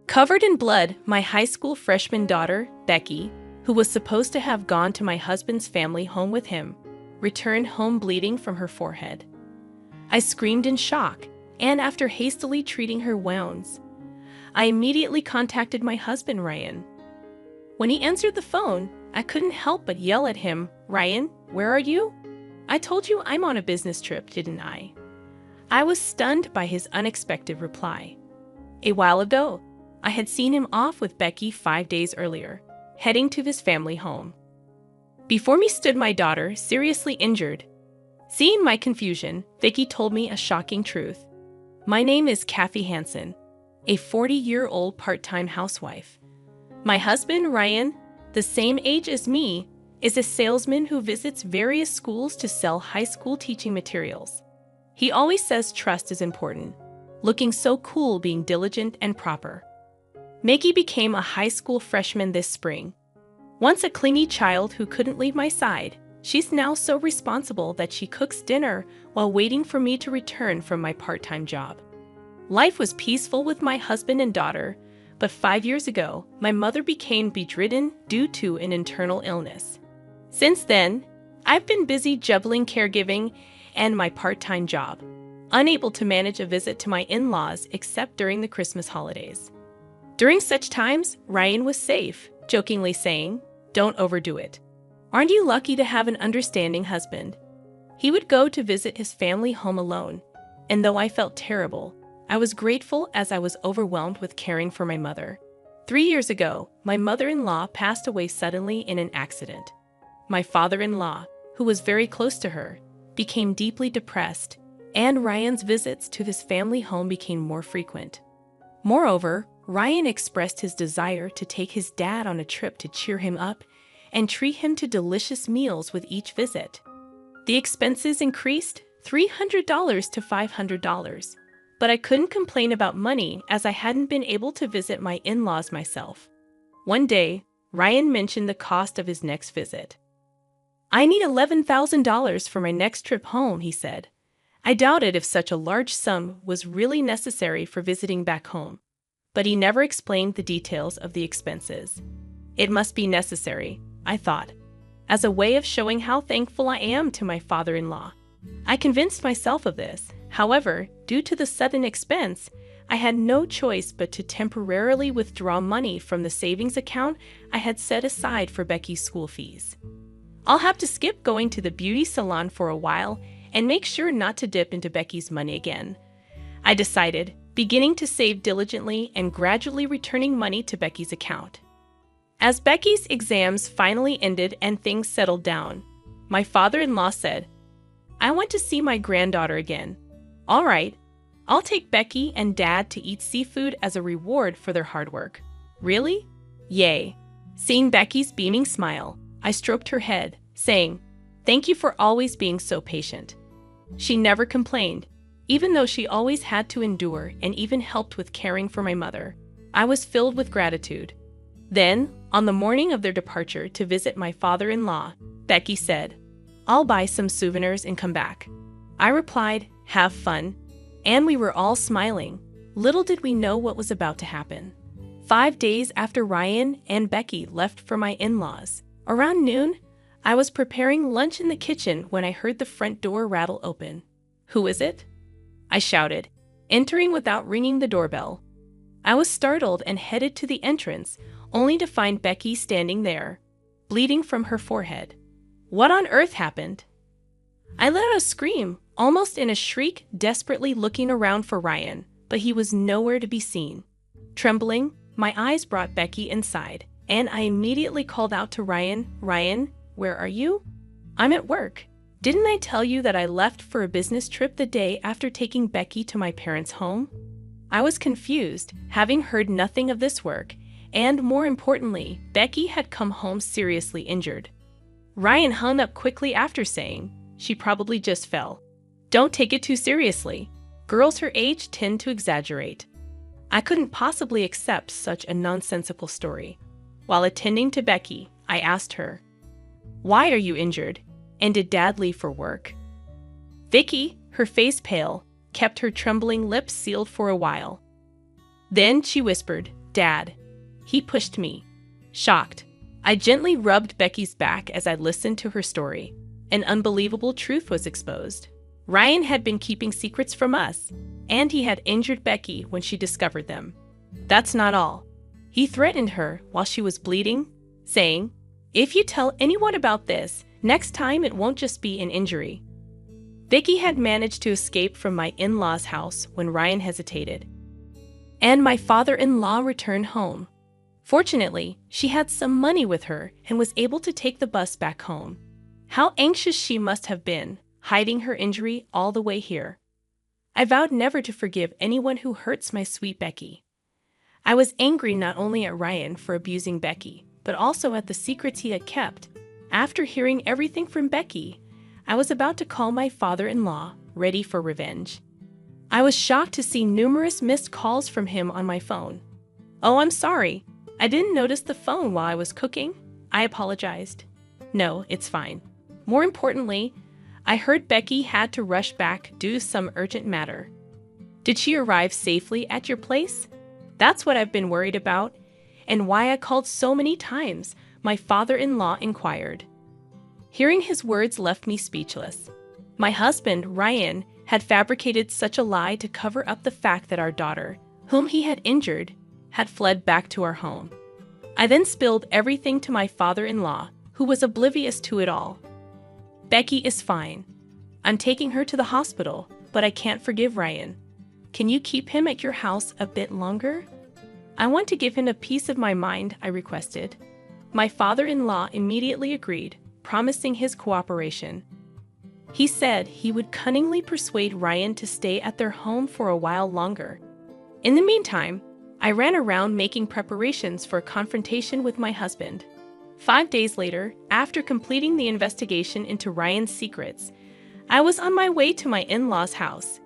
Covered in blood, my high school freshman daughter, Becky, who was supposed to have gone to my husband's family home with him, returned home bleeding from her forehead. I screamed in shock, and after hastily treating her wounds, I immediately contacted my husband, Ryan. When he answered the phone, I couldn't help but yell at him, "Ryan, where are you? I told you I'm on a business trip, didn't I?" I was stunned by his unexpected reply. A while ago, I had seen him off with Becky 5 days earlier, heading to his family home. Before me stood my daughter, seriously injured. Seeing my confusion, Becky told me a shocking truth. My name is Kathy Hansen, a 40-year-old part-time housewife. My husband, Ryan, the same age as me, is a salesman who visits various schools to sell high school teaching materials. He always says trust is important, looking so cool being diligent and proper. Becky became a high school freshman this spring. Once a clingy child who couldn't leave my side, she's now so responsible that she cooks dinner while waiting for me to return from my part-time job. Life was peaceful with my husband and daughter, but 5 years ago, my mother became bedridden due to an internal illness. Since then, I've been busy juggling caregiving and my part-time job, unable to manage a visit to my in-laws except during the Christmas holidays. During such times, Ryan was safe, jokingly saying, "Don't overdo it. Aren't you lucky to have an understanding husband?" He would go to visit his family home alone, and though I felt terrible, I was grateful as I was overwhelmed with caring for my mother. 3 years ago, my mother-in-law passed away suddenly in an accident. My father-in-law, who was very close to her, became deeply depressed, and Ryan's visits to his family home became more frequent. Moreover, Ryan expressed his desire to take his dad on a trip to cheer him up and treat him to delicious meals with each visit. The expenses increased $300 to $500, but I couldn't complain about money as I hadn't been able to visit my in-laws myself. One day, Ryan mentioned the cost of his next visit. "I need $11,000 for my next trip home," he said. I doubted if such a large sum was really necessary for visiting back home, but he never explained the details of the expenses. It must be necessary, I thought, as a way of showing how thankful I am to my father-in-law. I convinced myself of this. However, due to the sudden expense, I had no choice but to temporarily withdraw money from the savings account I had set aside for Becky's school fees. I'll have to skip going to the beauty salon for a while and make sure not to dip into Becky's money again, I decided, beginning to save diligently and gradually returning money to Becky's account. As Becky's exams finally ended and things settled down, my father-in-law said, "I want to see my granddaughter again." "All right, I'll take Becky and Dad to eat seafood as a reward for their hard work." "Really?" "Yay." Seeing Becky's beaming smile, I stroked her head, saying, "Thank you for always being so patient." She never complained, even though she always had to endure and even helped with caring for my mother. I was filled with gratitude. Then, on the morning of their departure to visit my father-in-law, Becky said, "I'll buy some souvenirs and come back." I replied, "Have fun," and we were all smiling. Little did we know what was about to happen. 5 days after Ryan and Becky left for my in-laws, around noon, I was preparing lunch in the kitchen when I heard the front door rattle open. "Who is it?" I shouted, entering without ringing the doorbell. I was startled and headed to the entrance, only to find Becky standing there, bleeding from her forehead. What on earth happened? I let out a scream, almost in a shriek, desperately looking around for Ryan, but he was nowhere to be seen. Trembling, my eyes brought Becky inside, and I immediately called out to Ryan, "Ryan, where are you?" "I'm at work. Didn't I tell you that I left for a business trip the day after taking Becky to my parents' home?" I was confused, having heard nothing of this work, and more importantly, Becky had come home seriously injured. Ryan hung up quickly after saying, "She probably just fell. Don't take it too seriously. Girls her age tend to exaggerate." I couldn't possibly accept such a nonsensical story. While attending to Becky, I asked her, "Why are you injured? And did Dad leave for work?" Vicky, her face pale, kept her trembling lips sealed for a while. Then she whispered, Dad. He pushed me. Shocked, I gently rubbed Becky's back as I listened to her story. An unbelievable truth was exposed. Ryan had been keeping secrets from us, and he had injured Becky when she discovered them. That's not all. He threatened her while she was bleeding, saying, "If you tell anyone about this, next time it won't just be an injury." Becky had managed to escape from my in-laws' house when Ryan hesitated, and my father-in-law returned home. Fortunately, she had some money with her and was able to take the bus back home. How anxious she must have been, hiding her injury all the way here. I vowed never to forgive anyone who hurts my sweet Becky. I was angry not only at Ryan for abusing Becky, but also at the secrets he had kept. After hearing everything from Becky, I was about to call my father-in-law, ready for revenge. I was shocked to see numerous missed calls from him on my phone. "Oh, I'm sorry. I didn't notice the phone while I was cooking. I apologized." "No, it's fine." More importantly, I heard Becky had to rush back due to some urgent matter. "Did she arrive safely at your place?" "That's what I've been worried about, and why I called so many times," my father-in-law inquired. Hearing his words left me speechless. My husband, Ryan, had fabricated such a lie to cover up the fact that our daughter, whom he had injured, had fled back to our home. I then spilled everything to my father-in-law, who was oblivious to it all. "Becky is fine. I'm taking her to the hospital, but I can't forgive Ryan. Can you keep him at your house a bit longer?" "I want to give him a piece of my mind," I requested. My father-in-law immediately agreed, promising his cooperation. He said he would cunningly persuade Ryan to stay at their home for a while longer. In the meantime, I ran around making preparations for a confrontation with my husband. 5 days later, after completing the investigation into Ryan's secrets, I was on my way to my in-laws' house.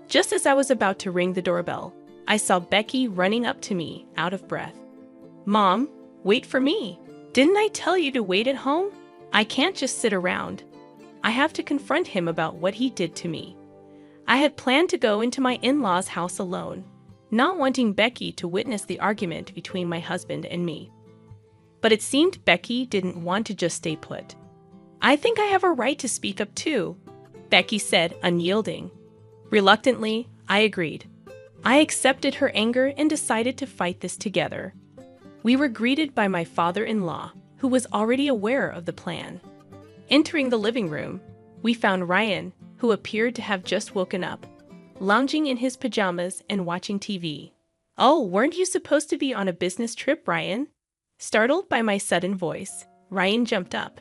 Just as I was about to ring the doorbell, I saw Becky running up to me, out of breath. "Mom, wait for me. Didn't I tell you to wait at home? I can't just sit around. I have to confront him about what he did to me." I had planned to go into my in-laws' house alone, not wanting Becky to witness the argument between my husband and me. But it seemed Becky didn't want to just stay put. "I think I have a right to speak up too," Becky said, unyielding. Reluctantly, I agreed. I accepted her anger and decided to fight this together. We were greeted by my father-in-law, who was already aware of the plan. Entering the living room, we found Ryan, who appeared to have just woken up, lounging in his pajamas and watching TV. "Oh, weren't you supposed to be on a business trip, Ryan?" Startled by my sudden voice, Ryan jumped up.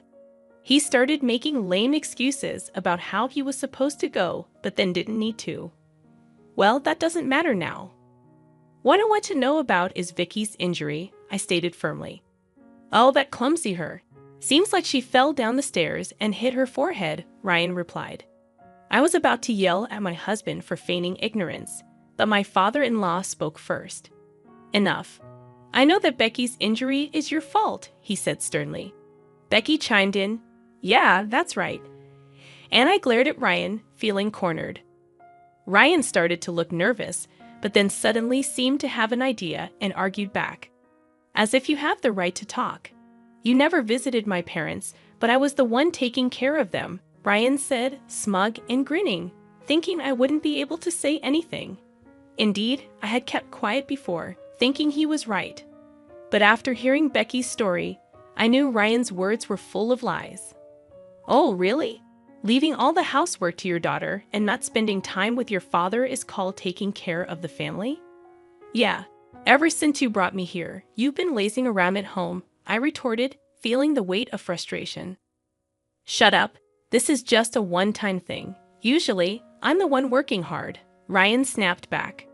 He started making lame excuses about how he was supposed to go, but then didn't need to. "Well, that doesn't matter now. What I want to know about is Vicky's injury," I stated firmly. "Oh, that clumsy her. Seems like she fell down the stairs and hit her forehead," Ryan replied. I was about to yell at my husband for feigning ignorance, but my father-in-law spoke first. "Enough. I know that Becky's injury is your fault," he said sternly. Becky chimed in, "Yeah, that's right." And I glared at Ryan, feeling cornered. Ryan started to look nervous, but then suddenly seemed to have an idea and argued back. "As if you have the right to talk. You never visited my parents, but I was the one taking care of them," Ryan said, smug and grinning, thinking I wouldn't be able to say anything. Indeed, I had kept quiet before, thinking he was right. But after hearing Becky's story, I knew Ryan's words were full of lies. "Oh, really? Leaving all the housework to your daughter and not spending time with your father is called taking care of the family?" "Yeah, ever since you brought me here, you've been lazing around at home," I retorted, feeling the weight of frustration. "Shut up. This is just a one-time thing. Usually, I'm the one working hard," Ryan snapped back.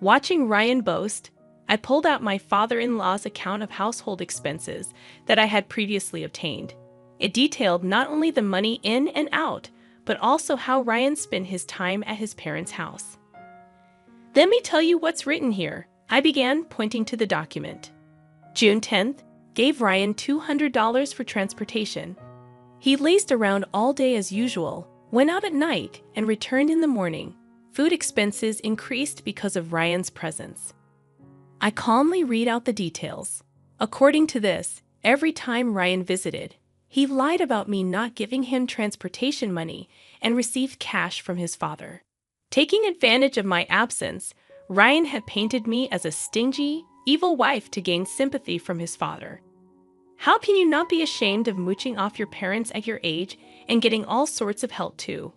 Watching Ryan boast, I pulled out my father-in-law's account of household expenses that I had previously obtained. It detailed not only the money in and out, but also how Ryan spent his time at his parents' house. "Let me tell you what's written here," I began, pointing to the document. June 10th, gave Ryan $200 for transportation. He lazed around all day as usual, went out at night, and returned in the morning. Food expenses increased because of Ryan's presence. I calmly read out the details. According to this, every time Ryan visited, he lied about me not giving him transportation money and received cash from his father. Taking advantage of my absence, Ryan had painted me as a stingy, evil wife to gain sympathy from his father. How can you not be ashamed of mooching off your parents at your age and getting all sorts of help too?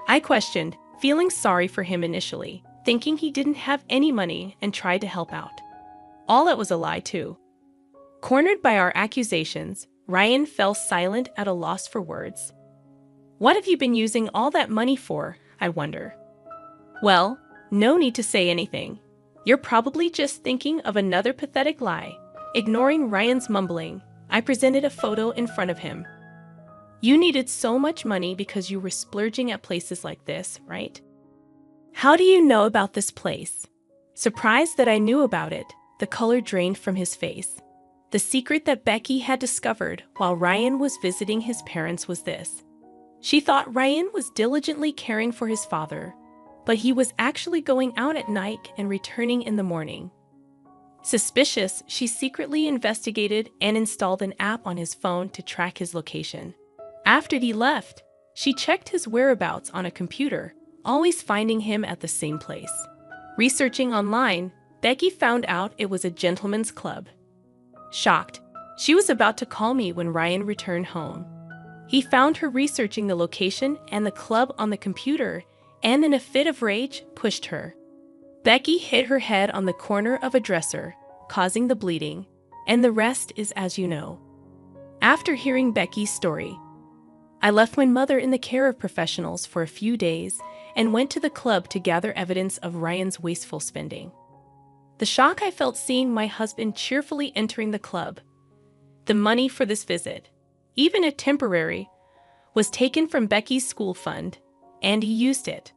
I questioned, feeling sorry for him initially, thinking he didn't have any money and tried to help out. All that was a lie too. Cornered by our accusations, Ryan fell silent at a loss for words. What have you been using all that money for, I wonder? Well, no need to say anything. You're probably just thinking of another pathetic lie. Ignoring Ryan's mumbling, I presented a photo in front of him. You needed so much money because you were splurging at places like this, right? How do you know about this place? Surprised that I knew about it, the color drained from his face. The secret that Becky had discovered while Ryan was visiting his parents was this. She thought Ryan was diligently caring for his father, but he was actually going out at night and returning in the morning. Suspicious, she secretly investigated and installed an app on his phone to track his location. After he left, she checked his whereabouts on a computer, always finding him at the same place. Researching online, Becky found out it was a gentleman's club. Shocked, she was about to call me when Ryan returned home. He found her researching the location and the club on the computer, and in a fit of rage, pushed her. Becky hit her head on the corner of a dresser, causing the bleeding, and the rest is as you know. After hearing Becky's story, I left my mother in the care of professionals for a few days and went to the club to gather evidence of Ryan's wasteful spending. The shock I felt seeing my husband cheerfully entering the club. The money for this visit, even if temporary, was taken from Becky's school fund, and he used it.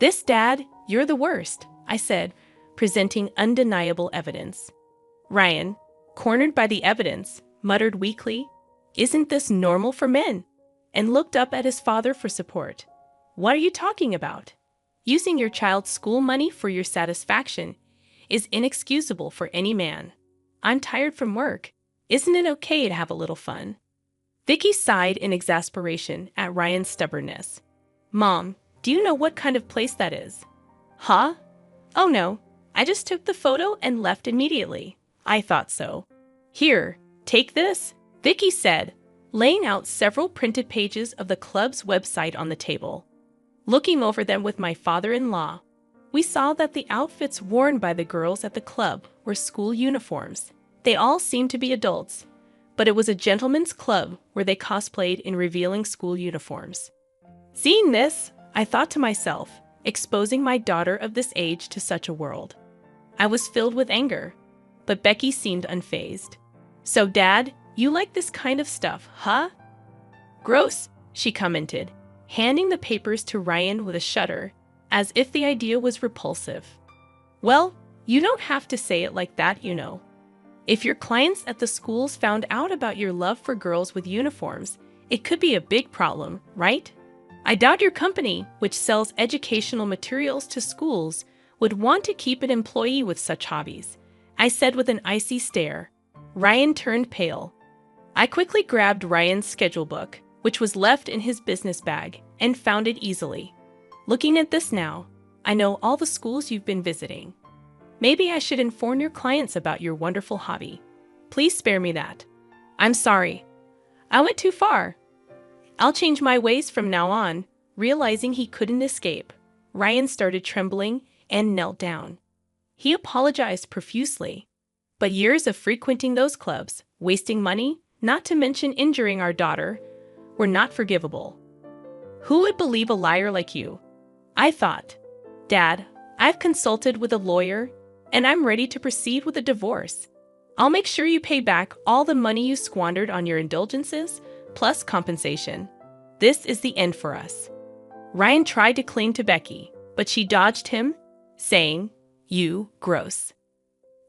"This, Dad, you're the worst," I said, presenting undeniable evidence. Ryan, cornered by the evidence, muttered weakly, "Isn't this normal for men?" and looked up at his father for support. "What are you talking about? Using your child's school money for your satisfaction is inexcusable for any man. I'm tired from work. Isn't it okay to have a little fun?" Vicky sighed in exasperation at Ryan's stubbornness. "Mom, do you know what kind of place that is?" "Huh? Oh no, I just took the photo and left immediately. I thought so." "Here, take this," Vicky said, laying out several printed pages of the club's website on the table. Looking over them with my father-in-law, we saw that the outfits worn by the girls at the club were school uniforms. They all seemed to be adults, but it was a gentleman's club where they cosplayed in revealing school uniforms. Seeing this, I thought to myself, exposing my daughter of this age to such a world. I was filled with anger, but Becky seemed unfazed. "So, Dad, you like this kind of stuff, huh?" "Gross," she commented, handing the papers to Ryan with a shudder, as if the idea was repulsive. "Well, you don't have to say it like that, you know. If your clients at the schools found out about your love for girls with uniforms, it could be a big problem, right? I doubt your company, which sells educational materials to schools, would want to keep an employee with such hobbies," I said with an icy stare. Ryan turned pale. I quickly grabbed Ryan's schedule book, which was left in his business bag, and found it easily. "Looking at this now, I know all the schools you've been visiting. Maybe I should inform your clients about your wonderful hobby. Please spare me that. I'm sorry. I went too far. I'll change my ways from now on." Realizing he couldn't escape, Ryan started trembling and knelt down. He apologized profusely. But years of frequenting those clubs, wasting money, not to mention injuring our daughter, were not forgivable. "Who would believe a liar like you?" I thought. "Dad, I've consulted with a lawyer, and I'm ready to proceed with a divorce. I'll make sure you pay back all the money you squandered on your indulgences, plus compensation. This is the end for us." Ryan tried to cling to Becky, but she dodged him, saying, "You gross."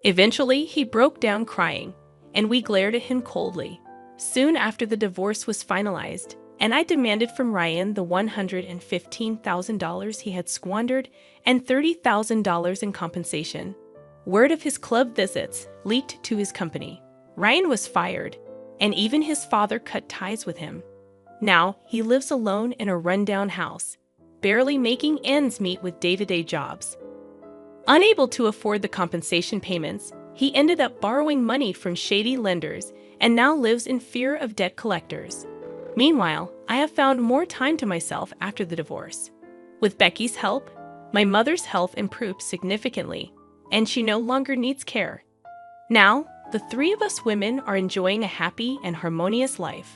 Eventually, he broke down crying, and we glared at him coldly. Soon after the divorce was finalized, and I demanded from Ryan the $115,000 he had squandered and $30,000 in compensation. Word of his club visits leaked to his company. Ryan was fired, and even his father cut ties with him. Now, he lives alone in a rundown house, barely making ends meet with day-to-day jobs. Unable to afford the compensation payments, he ended up borrowing money from shady lenders and now lives in fear of debt collectors. Meanwhile, I have found more time to myself after the divorce. With Becky's help, my mother's health improved significantly, and she no longer needs care. Now, the three of us women are enjoying a happy and harmonious life.